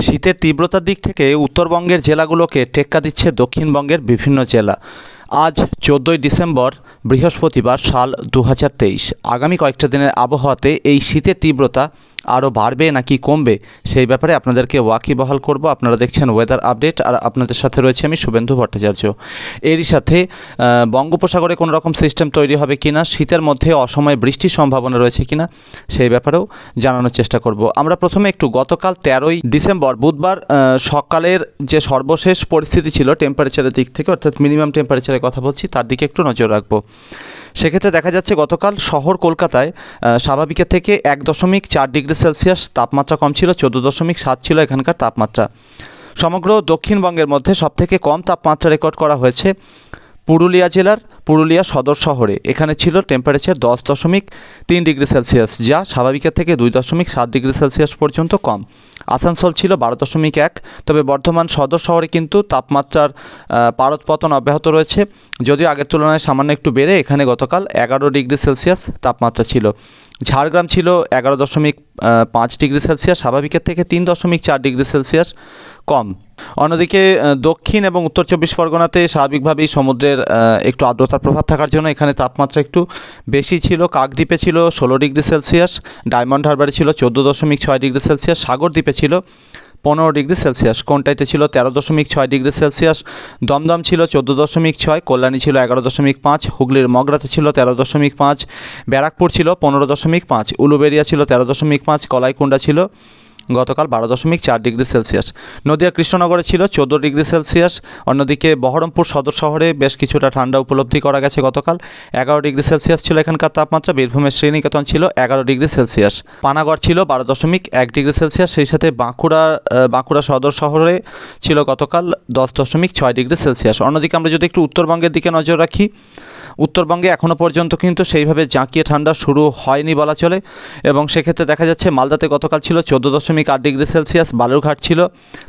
শীতের তীব্রতার দিক থেকে উত্তরবঙ্গের জেলাগুলোকে টেক্কা দিচ্ছে দক্ষিণবঙ্গের বিভিন্ন জেলা। আজ 14ই ডিসেম্বর বৃহস্পতিবার, সাল 2023। আগামী কয়েকটা দিনের আবহাওয়াতে এই শীতের তীব্রতা আরও বাড়বে নাকি কমবে সেই ব্যাপারে আপনাদেরকে ওয়াকিবহাল করব। আপনারা দেখছেন ওয়েদার আপডেট, আর আপনাদের সাথে রয়েছে আমি শুভেন্দু ভট্টাচার্য। এরই সাথে বঙ্গোপসাগরে কোনো রকম সিস্টেম তৈরি হবে কিনা, শীতের মধ্যে অসময়ে বৃষ্টির সম্ভাবনা রয়েছে কিনা সেই ব্যাপারেও জানানোর চেষ্টা করব। আমরা প্রথমে একটু গতকাল 13ই ডিসেম্বর বুধবার সকালের যে সর্বশেষ পরিস্থিতি ছিল টেম্পারেচারের দিক থেকে, অর্থাৎ মিনিমাম টেম্পারেচারের কথা বলছি, তার দিকে একটু নজর রাখবো। সেক্ষেত্রে দেখা যাচ্ছে গতকাল শহর কলকাতায় স্বাভাবিকের থেকে 1.4 ডিগ্রি সেলসিয়াস তাপমাত্রা কম ছিল, 14.7 ছিল এখানকার তাপমাত্রা। সমগ্র দক্ষিণবঙ্গের মধ্যে সবথেকে কম তাপমাত্রা রেকর্ড করা হয়েছে পুরুলিয়া জেলার পুরুলিয়া সদর শহরে। এখানে ছিল টেম্পারেচার 10.3 ডিগ্রি সেলসিয়াস, যা স্বাভাবিকের থেকে 2.7 ডিগ্রি সেলসিয়াস পর্যন্ত কম। আসানসোল ছিল 12.1। তবে বর্ধমান সদর শহরে কিন্তু তাপমাত্রার পারদপতন অব্যাহত রয়েছে, যদিও আগের তুলনায় সামান্য একটু বেড়ে এখানে গতকাল 11 ডিগ্রি সেলসিয়াস তাপমাত্রা ছিল। ঝাড়গ্রাম ছিল 11.5 ডিগ্রি সেলসিয়াস, স্বাভাবিকের থেকে 3.4 ডিগ্রি সেলসিয়াস কম। অন্যদিকে দক্ষিণ এবং উত্তর 24 পরগনাতে স্বাভাবিকভাবেই সমুদ্রের একটু আর্দ্রতার প্রভাব থাকার জন্য এখানে তাপমাত্রা একটু বেশি ছিল। কাকদ্বীপে ছিল 16 ডিগ্রি সেলসিয়াস, ডায়মন্ড হারবারে ছিল 14.6 ডিগ্রি সেলসিয়াস, সাগরদ্বীপে ছিল 15 ডিগ্রি সেলসিয়াস, কোনটাইতে ছিল 13.6 ডিগ্রি সেলসিয়াস, দমদম ছিল 14.6, কল্যাণী ছিল 11.5, হুগলির মগরাতে ছিল 13.5, ব্যারাকপুর ছিল 15.5, উলুবেড়িয়া ছিল 13.5, কলাইকুণ্ডা ছিল গতকাল 12.4 ডিগ্রি সেলসিয়াস, নদিয়া কৃষ্ণনগরে ছিল 14 ডিগ্রি সেলসিয়াস। অন্যদিকে বহরমপুর সদর শহরে বেশ কিছুটা ঠান্ডা উপলব্ধি করা গেছে গতকাল, 11 ডিগ্রি সেলসিয়াস ছিল এখানকার তাপমাত্রা। বীরভূমের শ্রীনিকেতন ছিল 11 ডিগ্রি সেলসিয়াস, পানাগড় ছিল 12.1 ডিগ্রি সেলসিয়াস। সেই সাথে বাঁকুড়া সদর শহরে ছিল গতকাল 10.6 ডিগ্রি সেলসিয়াস। অন্যদিকে আমরা যদি একটু উত্তরবঙ্গের দিকে নজর রাখি, উত্তরবঙ্গে এখনও পর্যন্ত কিন্তু সেইভাবে জাঁকিয়ে ঠান্ডা শুরু হয়নি বলা চলে, এবং সেক্ষেত্রে দেখা যাচ্ছে মালদাতে গতকাল ছিল 14.8 ডিগ্রি সেলসিয়াস, বালুরঘাট ছিল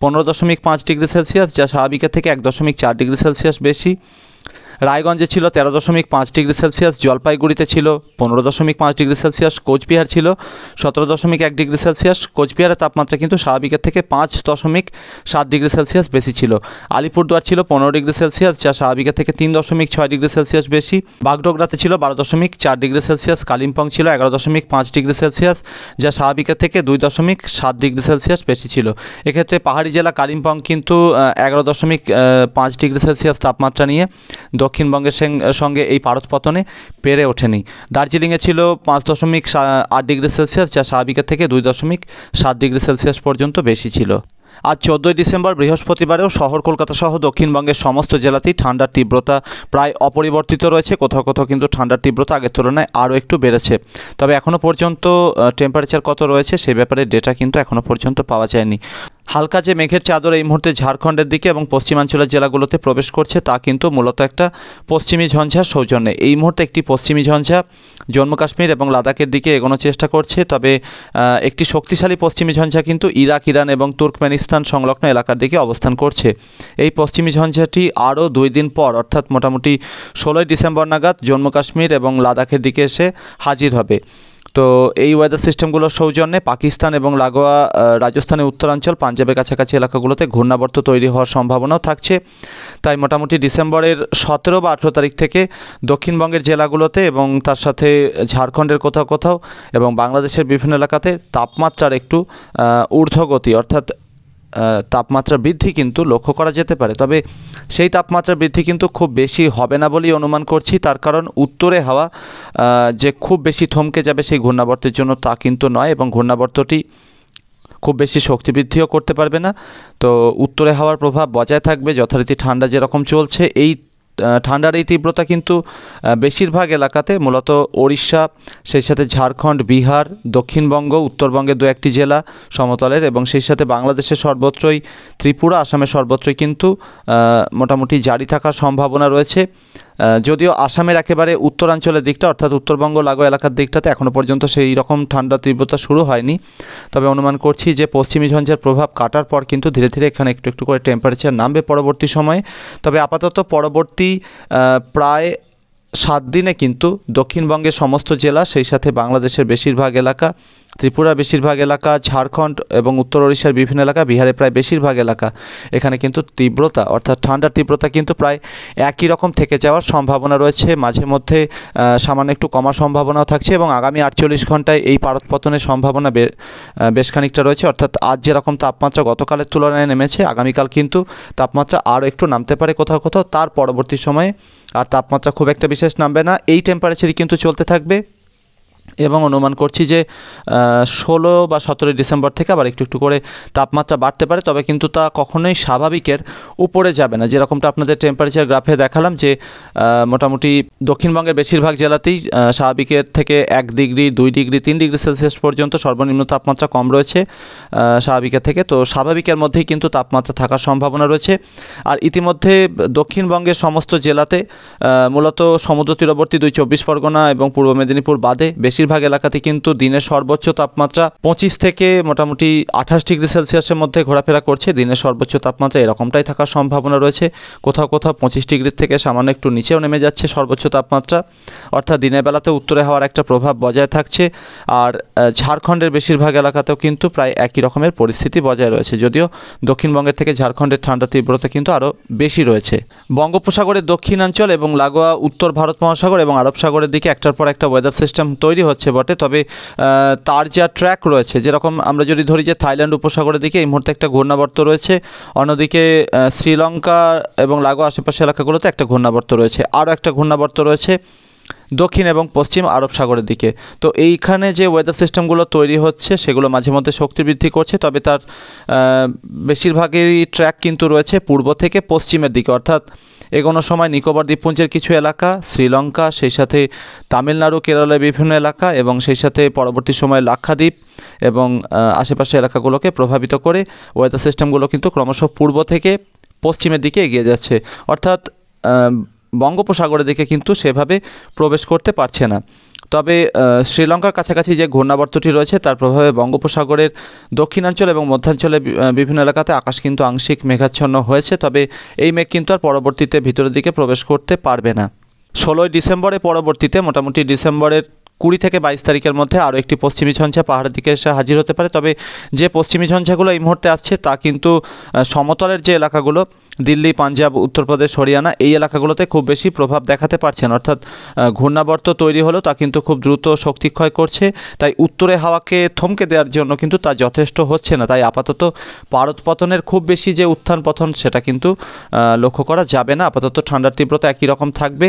15.5 ডিগ্রি সেলসিয়াস, যা স্বাভাবিকের থেকে 1.4 ডিগ্রি সেলসিয়াস বেশি। রায়গঞ্জে ছিল 13.5 ডিগ্রি সেলসিয়াস, জলপাইগুড়িতে ছিল 15.5 ডিগ্রি সেলসিয়াস, কোচবিহার ছিল 17.1 ডিগ্রি সেলসিয়াস। কোচবিহারের তাপমাত্রা কিন্তু স্বাভাবিকের থেকে 5.7 ডিগ্রি সেলসিয়াস বেশি ছিল। আলিপুরদুয়ার ছিল 15 ডিগ্রি সেলসিয়াস, যা স্বাভাবিকের থেকে 3.6 ডিগ্রি সেলসিয়াস বেশি। বাগডোগরাতে ছিল 12.4 ডিগ্রি সেলসিয়াস, কালিম্পং ছিল 11.5 ডিগ্রি সেলসিয়াস, যা স্বাভাবিকের থেকে 2.7 ডিগ্রি সেলসিয়াস বেশি ছিল। এক্ষেত্রে পাহাড়ি জেলা কালিম্পং কিন্তু 11.5 ডিগ্রি সেলসিয়াস তাপমাত্রা নিয়ে দক্ষিণবঙ্গের সঙ্গে এই পারদপতনে পেরে ওঠেনি। দার্জিলিংয়ে ছিল 5.8 ডিগ্রি সেলসিয়াস, যা স্বাভাবিকের থেকে 2.7 ডিগ্রি সেলসিয়াস পর্যন্ত বেশি ছিল। আজ 14ই ডিসেম্বর বৃহস্পতিবারেও শহর কলকাতা সহ দক্ষিণবঙ্গের সমস্ত জেলাতেই ঠান্ডার তীব্রতা প্রায় অপরিবর্তিত রয়েছে। কোথাও কোথাও কিন্তু ঠান্ডার তীব্রতা আগের তুলনায় আরও একটু বেড়েছে। তবে এখনও পর্যন্ত টেম্পারেচার কত রয়েছে সেই ব্যাপারে ডেটা কিন্তু এখনও পর্যন্ত পাওয়া যায়নি। হালকা যে মেঘের চাদর এই মুহূর্তে ঝাড়খণ্ডের দিকে এবং পশ্চিমাঞ্চলের জেলাগুলোতে প্রবেশ করছে, তা কিন্তু মূলত একটা পশ্চিমী ঝঞ্ঝার সৌজন্যে। এই মুহূর্তে একটি পশ্চিমী ঝঞ্ঝা জম্মু কাশ্মীর এবং লাদাখের দিকে এগোনোর চেষ্টা করছে। তবে একটি শক্তিশালী পশ্চিমী ঝঞ্ঝা কিন্তু ইরাক, ইরান এবং তুর্কমেনিস্তান সংলগ্ন এলাকার দিকে অবস্থান করছে। এই পশ্চিমী ঝঞ্ঝাটি আরও 2 দিন পর, অর্থাৎ মোটামুটি 16ই ডিসেম্বর নাগাদ জম্মু কাশ্মীর এবং লাদাখের দিকে এসে হাজির হবে। তো এই ওয়েদার সিস্টেমগুলোর সৌজন্যে পাকিস্তান এবং লাগোয়া রাজস্থানের উত্তরাঞ্চল, পাঞ্জাবের কাছাকাছি এলাকাগুলোতে ঘূর্ণাবর্ত তৈরি হওয়ার সম্ভাবনাও থাকছে। তাই মোটামুটি ডিসেম্বরের 17 বা 18 তারিখ থেকে দক্ষিণবঙ্গের জেলাগুলোতে এবং তার সাথে ঝাড়খণ্ডের কোথাও কোথাও এবং বাংলাদেশের বিভিন্ন এলাকাতে তাপমাত্রার একটু ঊর্ধ্বগতি, অর্থাৎ তাপমাত্রা বৃদ্ধি কিন্তু লক্ষ্য করা যেতে পারে। তবে সেই তাপমাত্রা বৃদ্ধি কিন্তু খুব বেশি হবে না বলেই অনুমান করছি। তার কারণ উত্তরে হাওয়া যে খুব বেশি থমকে যাবে সেই ঘূর্ণাবর্তের জন্য তা কিন্তু নয়, এবং ঘূর্ণাবর্তটি খুব বেশি শক্তি বৃদ্ধিও করতে পারবে না। তো উত্তরে হাওয়ার প্রভাব বজায় থাকবে, যথারীতি ঠান্ডা যেরকম চলছে। এই ঠান্ডার এই তীব্রতা কিন্তু বেশিরভাগ এলাকাতে, মূলত ওড়িশা, সেই সাথে ঝাড়খণ্ড, বিহার, দক্ষিণবঙ্গ, উত্তরবঙ্গের 2-1টি জেলা সমতলের, এবং সেই সাথে বাংলাদেশের সর্বত্রই, ত্রিপুরা, আসামের সর্বত্রই কিন্তু মোটামুটি জারি থাকার সম্ভাবনা রয়েছে। যদিও আসামের একেবারে উত্তরাঞ্চলের দিকটা, অর্থাৎ উত্তরবঙ্গ লাগোয়া এলাকার দিকটাতে এখনও পর্যন্ত সেই রকম ঠান্ডা তীব্রতা শুরু হয়নি। তবে অনুমান করছি যে পশ্চিমী ঝঞ্ঝার প্রভাব কাটার পর কিন্তু ধীরে ধীরে এখানে একটু একটু করে টেম্পারেচার নামবে পরবর্তী সময়ে। তবে আপাতত পরবর্তী প্রায় 7 দিনে কিন্তু দক্ষিণবঙ্গের সমস্ত জেলা, সেই সাথে বাংলাদেশের বেশিরভাগ এলাকা ত্রিপুরার বেশিরভাগ এলাকা, ঝাড়খণ্ড এবং উত্তর ওড়িশার বিভিন্ন এলাকা, বিহারে প্রায় বেশিরভাগ এলাকা, এখানে কিন্তু তীব্রতা অর্থাৎ ঠান্ডার তীব্রতা কিন্তু প্রায় একই রকম থেকে যাওয়ার সম্ভাবনা রয়েছে। মাঝে মধ্যে সামান্য একটু কমার সম্ভাবনাও থাকছে এবং আগামী 48 ঘন্টায় এই পারদ পতনের সম্ভাবনা বেশ খানিকটা রয়েছে। অর্থাৎ আজ যেরকম তাপমাত্রা গতকালের তুলনায় নেমেছে, আগামীকাল কিন্তু তাপমাত্রা আরও একটু নামতে পারে কোথাও কোথাও। তার পরবর্তী সময়ে আর তাপমাত্রা খুব একটা বিশেষ নামবে না, এই টেম্পারেচারই কিন্তু চলতে থাকবে এবং অনুমান করছি যে 16 বা 17 ডিসেম্বর থেকে আবার একটু একটু করে তাপমাত্রা বাড়তে পারে, তবে কিন্তু তা কখনোই স্বাভাবিকের উপরে যাবে না। যেরকমটা আপনাদের টেম্পারেচার গ্রাফে দেখালাম যে মোটামুটি দক্ষিণবঙ্গের বেশিরভাগ জেলাতেই স্বাভাবিকের থেকে 1 ডিগ্রি 2 ডিগ্রি 3 ডিগ্রি সেলসিয়াস পর্যন্ত সর্বনিম্ন তাপমাত্রা কম রয়েছে স্বাভাবিকের থেকে। তো স্বাভাবিকের মধ্যেই কিন্তু তাপমাত্রা থাকার সম্ভাবনা রয়েছে। আর ইতিমধ্যে দক্ষিণবঙ্গের সমস্ত জেলাতে মূলত সমুদ্র তীরবর্তী 24 পরগনা এবং পূর্ব মেদিনীপুর বাদে বেশিরভাগ এলাকাতে কিন্তু দিনের সর্বোচ্চ তাপমাত্রা 25 থেকে মোটামুটি 28 ডিগ্রি সেলসিয়াসের মধ্যে ঘোরাফেরা করছে। দিনের সর্বোচ্চ তাপমাত্রা এরকমটাই থাকার সম্ভাবনা রয়েছে, কোথাও কোথাও 25 ডিগ্রির থেকে সামান্য একটু নিচেও নেমে যাচ্ছে সর্বোচ্চ তাপমাত্রা। অর্থাৎ দিনের বেলাতে উত্তরে হওয়ার একটা প্রভাব বজায় থাকছে। আর ঝাড়খণ্ডের বেশিরভাগ এলাকাতেও কিন্তু প্রায় একই রকমের পরিস্থিতি বজায় রয়েছে, যদিও দক্ষিণবঙ্গের থেকে ঝাড়খণ্ডের ঠান্ডা তীব্রতা কিন্তু আরও বেশি রয়েছে। বঙ্গোপসাগরের দক্ষিণাঞ্চল এবং লাগোয়া উত্তর ভারত মহাসাগর এবং আরব সাগরের দিকে একটার পর একটা ওয়েদার সিস্টেম তৈরি হচ্ছে বটে, তবে তার যা ট্র্যাক রয়েছে, যেরকম আমরা যদি ধরি যে থাইল্যান্ড উপসাগরের দিকে এই মুহূর্তে একটা ঘূর্ণাবর্ত রয়েছে, অন্যদিকে শ্রীলঙ্কা এবং লাগোয়া আশেপাশে এলাকাগুলোতে একটা ঘূর্ণাবর্ত রয়েছে, আরও একটা ঘূর্ণাবর্ত রয়েছে দক্ষিণ এবং পশ্চিম আরব সাগরের দিকে। তো এইখানে যে ওয়েদার সিস্টেমগুলো তৈরি হচ্ছে সেগুলো মাঝে মধ্যে শক্তি বৃদ্ধি করছে, তবে তার বেশিরভাগেরই ট্র্যাক কিন্তু রয়েছে পূর্ব থেকে পশ্চিমের দিকে। অর্থাৎ এগোনোর সময় নিকোবর দ্বীপপুঞ্জের কিছু এলাকা, শ্রীলঙ্কা, সেই সাথে তামিলনাড়ু কেরলের বিভিন্ন এলাকা এবং সেই সাথে পরবর্তী সময়ে লাক্ষাদ্বীপ এবং আশেপাশের এলাকাগুলোকে প্রভাবিত করে ওয়েদার সিস্টেমগুলো কিন্তু ক্রমশ পূর্ব থেকে পশ্চিমের দিকে এগিয়ে যাচ্ছে। অর্থাৎ বঙ্গোপসাগরের দিকে কিন্তু সেভাবে প্রবেশ করতে পারছে না। তবে শ্রীলঙ্কার কাছাকাছি যে ঘূর্ণাবর্তটি রয়েছে তার প্রভাবে বঙ্গোপসাগরের দক্ষিণাঞ্চল এবং মধ্যাঞ্চলে বিভিন্ন এলাকাতে আকাশ কিন্তু আংশিক মেঘাচ্ছন্ন হয়েছে, তবে এই মেঘ কিন্তু আর পরবর্তীতে ভিতরের দিকে প্রবেশ করতে পারবে না। 16 ডিসেম্বরে পরবর্তীতে মোটামুটি ডিসেম্বরের 20 থেকে 22 তারিখের মধ্যে আরও একটি পশ্চিমী ঝঞ্ঝা পাহাড়ের দিকে এসে হাজির হতে পারে। তবে যে পশ্চিমী ঝঞ্ঝাগুলো এই মুহূর্তে আসছে তা কিন্তু সমতলের যে এলাকাগুলো, দিল্লি, পাঞ্জাব, উত্তরপ্রদেশ, হরিয়ানা, এই এলাকাগুলোতে খুব বেশি প্রভাব দেখাতে পারছে না। অর্থাৎ ঘূর্ণাবর্ত তৈরি হলেও তা কিন্তু খুব দ্রুত শক্তিক্ষয় করছে, তাই উত্তরে হাওয়াকে থমকে দেওয়ার জন্য কিন্তু তা যথেষ্ট হচ্ছে না। তাই আপাতত পারদ পতনের খুব বেশি যে উত্থান পতন সেটা কিন্তু লক্ষ্য করা যাবে না। আপাতত ঠান্ডার তীব্রতা একই রকম থাকবে।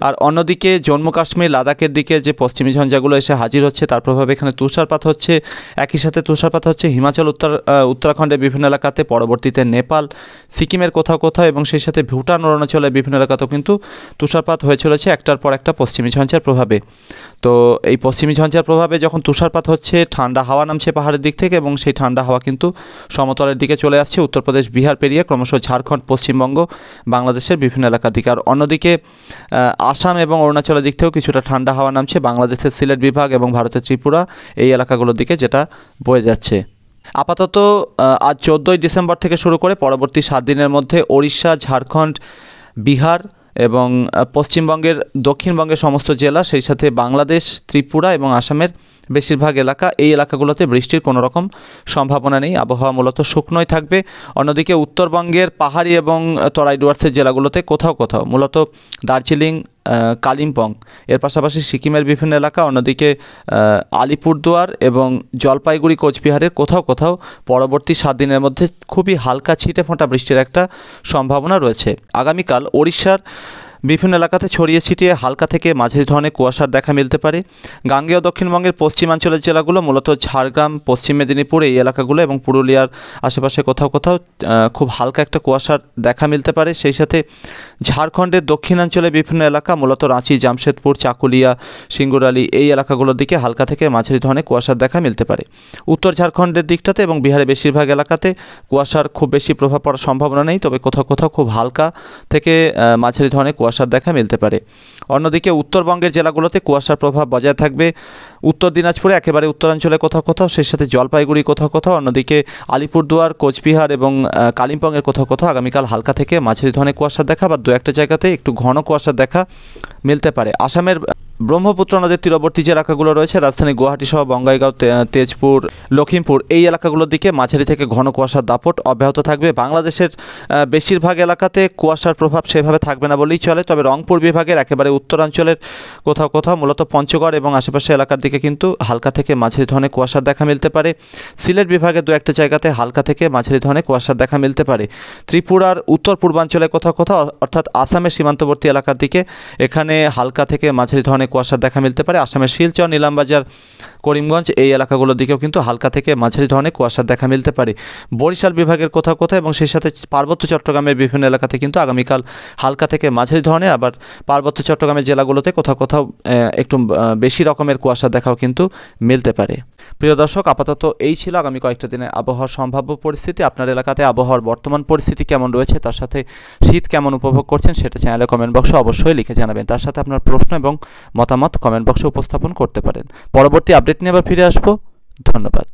আর অন্যদিকে জম্মু কাশ্মীর, লাদাখের দিকে যে পশ্চিমী ঝঞ্ঝাগুলো এসে হাজির হচ্ছে তার প্রভাবে এখানে তুষারপাত হচ্ছে, একই সাথে তুষারপাত হচ্ছে হিমাচল, উত্তরাখণ্ডের বিভিন্ন এলাকাতে, পরবর্তীতে নেপাল, সিকিমের কোথাও কোথাও এবং সেই সাথে ভুটান, অরুণাচলের বিভিন্ন এলাকাতেও কিন্তু তুষারপাত হয়ে চলেছে একটার পর একটা পশ্চিমী ঝঞ্ঝার প্রভাবে। তো এই পশ্চিমী ঝঞ্ঝার প্রভাবে যখন তুষারপাত হচ্ছে, ঠান্ডা হাওয়া নামছে পাহাড়ের দিক থেকে এবং সেই ঠান্ডা হাওয়া কিন্তু সমতলের দিকে চলে আসছে উত্তরপ্রদেশ, বিহার পেরিয়ে ক্রমশ ঝাড়খণ্ড, পশ্চিমবঙ্গ, বাংলাদেশের বিভিন্ন এলাকার দিকে। আর অন্যদিকে আসাম এবং অরুণাচলের দিক থেকেও কিছুটা ঠান্ডা হাওয়া নামছে বাংলাদেশের সিলেট বিভাগ এবং ভারতের ত্রিপুরা এই এলাকাগুলোর দিকে, যেটা বয়ে যাচ্ছে। আপাতত আজ 14 ডিসেম্বর থেকে শুরু করে পরবর্তী 7 দিনের মধ্যে ওড়িশা, ঝাড়খণ্ড, বিহার এবং পশ্চিমবঙ্গের দক্ষিণবঙ্গের সমস্ত জেলা, সেই সাথে বাংলাদেশ, ত্রিপুরা এবং আসামের বেশিরভাগ এলাকা, এই এলাকাগুলোতে বৃষ্টির কোনো রকম সম্ভাবনা নেই। আবহাওয়া মূলত শুকনোই থাকবে। অন্যদিকে উত্তরবঙ্গের পাহাড়ি এবং তরাই ডুয়ার্সের জেলাগুলোতে কোথাও কোথাও মূলত দার্জিলিং, কালিম্পং, এর পাশাপাশি সিকিমের বিভিন্ন এলাকা, অন্যদিকে আলিপুরদুয়ার এবং জলপাইগুড়ি, কোচবিহারের কোথাও কোথাও পরবর্তী 7 দিনের মধ্যে খুবই হালকা ছিটে ফোঁটা বৃষ্টির একটা সম্ভাবনা রয়েছে। আগামীকাল ওড়িশার বিভিন্ন এলাকাতে ছড়িয়ে ছিটিয়ে হালকা থেকে মাঝারি ধরনের কুয়াশার দেখা মিলতে পারে। গাঙ্গেয় দক্ষিণবঙ্গের পশ্চিমাঞ্চলের জেলাগুলো মূলত ঝাড়গ্রাম, পশ্চিম মেদিনীপুর এই এলাকাগুলো এবং পুরুলিয়ার আশেপাশে কোথাও কোথাও খুব হালকা একটা কুয়াশার দেখা মিলতে পারে। সেই সাথে ঝাড়খণ্ডের দক্ষিণাঞ্চলে বিভিন্ন এলাকা, মূলত রাঁচি, জামশেদপুর, চাকুলিয়া, সিঙ্গুরালি এই এলাকাগুলোর দিকে হালকা থেকে মাঝারি ধরনের কুয়াশার দেখা মিলতে পারে। উত্তর ঝাড়খণ্ডের দিকটাতে এবং বিহারের বেশিরভাগ এলাকাতে কুয়াশার খুব বেশি প্রভাব পড়ার সম্ভাবনা নেই, তবে কোথাও কোথাও খুব হালকা থেকে মাঝারি ধরনের কুয়াশার দেখা মিলতে পারে। অন্যদিকে উত্তরবঙ্গের জেলাগুলোতে কুয়াশার প্রভাব বজায় থাকবে। উত্তর দিনাজপুরে একেবারে উত্তরাঞ্চলে কোথাও কোথাও, সেই সাথে জলপাইগুড়ি কোথাও কোথাও, অন্যদিকে আলিপুরদুয়ার, কোচবিহার এবং কালিম্পংয়ের কোথাও কোথাও আগামীকাল হালকা থেকে মাঝারি ধরনের কুয়াশার দেখা বা দু একটা জায়গাতে একটু ঘন কুয়াশার দেখা মিলতে পারে। আসামের ব্রহ্মপুত্র নদের তীরবর্তী যে এলাকাগুলো রয়েছে রাজধানী গুয়াহাটি সহ বঙ্গাইগাঁও, তেজপুর, লখিমপুর এই এলাকাগুলোর দিকে মাঝারি থেকে ঘন কুয়াশার দাপট অব্যাহত থাকবে। বাংলাদেশের বেশিরভাগ এলাকাতে কুয়াশার প্রভাব সেভাবে থাকবে না বলেই চলে, তবে রংপুর বিভাগের একেবারে উত্তরাঞ্চলের কোথাও কোথাও মূলত পঞ্চগড় এবং আশেপাশে এলাকার দিকে কিন্তু হালকা থেকে মাঝারি ধরনের কুয়াশার দেখা মিলতে পারে। সিলেট বিভাগের দু একটা জায়গাতে হালকা থেকে মাঝারি ধরনের কুয়াশার দেখা মিলতে পারে। ত্রিপুরার উত্তর পূর্বাঞ্চলে কোথাও কোথাও অর্থাৎ আসামের সীমান্তবর্তী এলাকার দিকে এখানে হালকা থেকে মাঝারি ধরনের কুয়াশার দেখা মিলতে পারে। আসামের শিলচর, নিলামবাজার, করিমগঞ্জ এই এলাকাগুলোর দিকেও কিন্তু হালকা থেকে মাঝারি ধরনের কুয়াশার দেখা মিলতে পারে। বরিশাল বিভাগের কোথাও কোথাও এবং সেই সাথে পার্বত্য চট্টগ্রামের বিভিন্ন এলাকাতে কিন্তু আগামীকাল হালকা থেকে মাঝারি ধরনের, আবার পার্বত্য চট্টগ্রামের জেলাগুলোতে কোথাও কোথাও একটু বেশি রকমের কুয়াশার দেখাও কিন্তু মিলতে পারে। প্রিয় দর্শক, আপাতত এই ছিল আগামী কয়েকটা দিনে আবহাওয়ার সম্ভাব্য পরিস্থিতি। আপনার এলাকাতে আবহাওয়ার বর্তমান পরিস্থিতি কেমন রয়েছে, তার সাথে শীত কেমন উপভোগ করছেন সেটা চ্যানেলে কমেন্ট বক্সে অবশ্যই লিখে জানাবেন। তার সাথে আপনার প্রশ্ন এবং মতামত কমেন্ট বক্সে উপস্থাপন করতে পারেন। পরবর্তী আপডেট নিয়ে আবার ফিরে আসবো। ধন্যবাদ।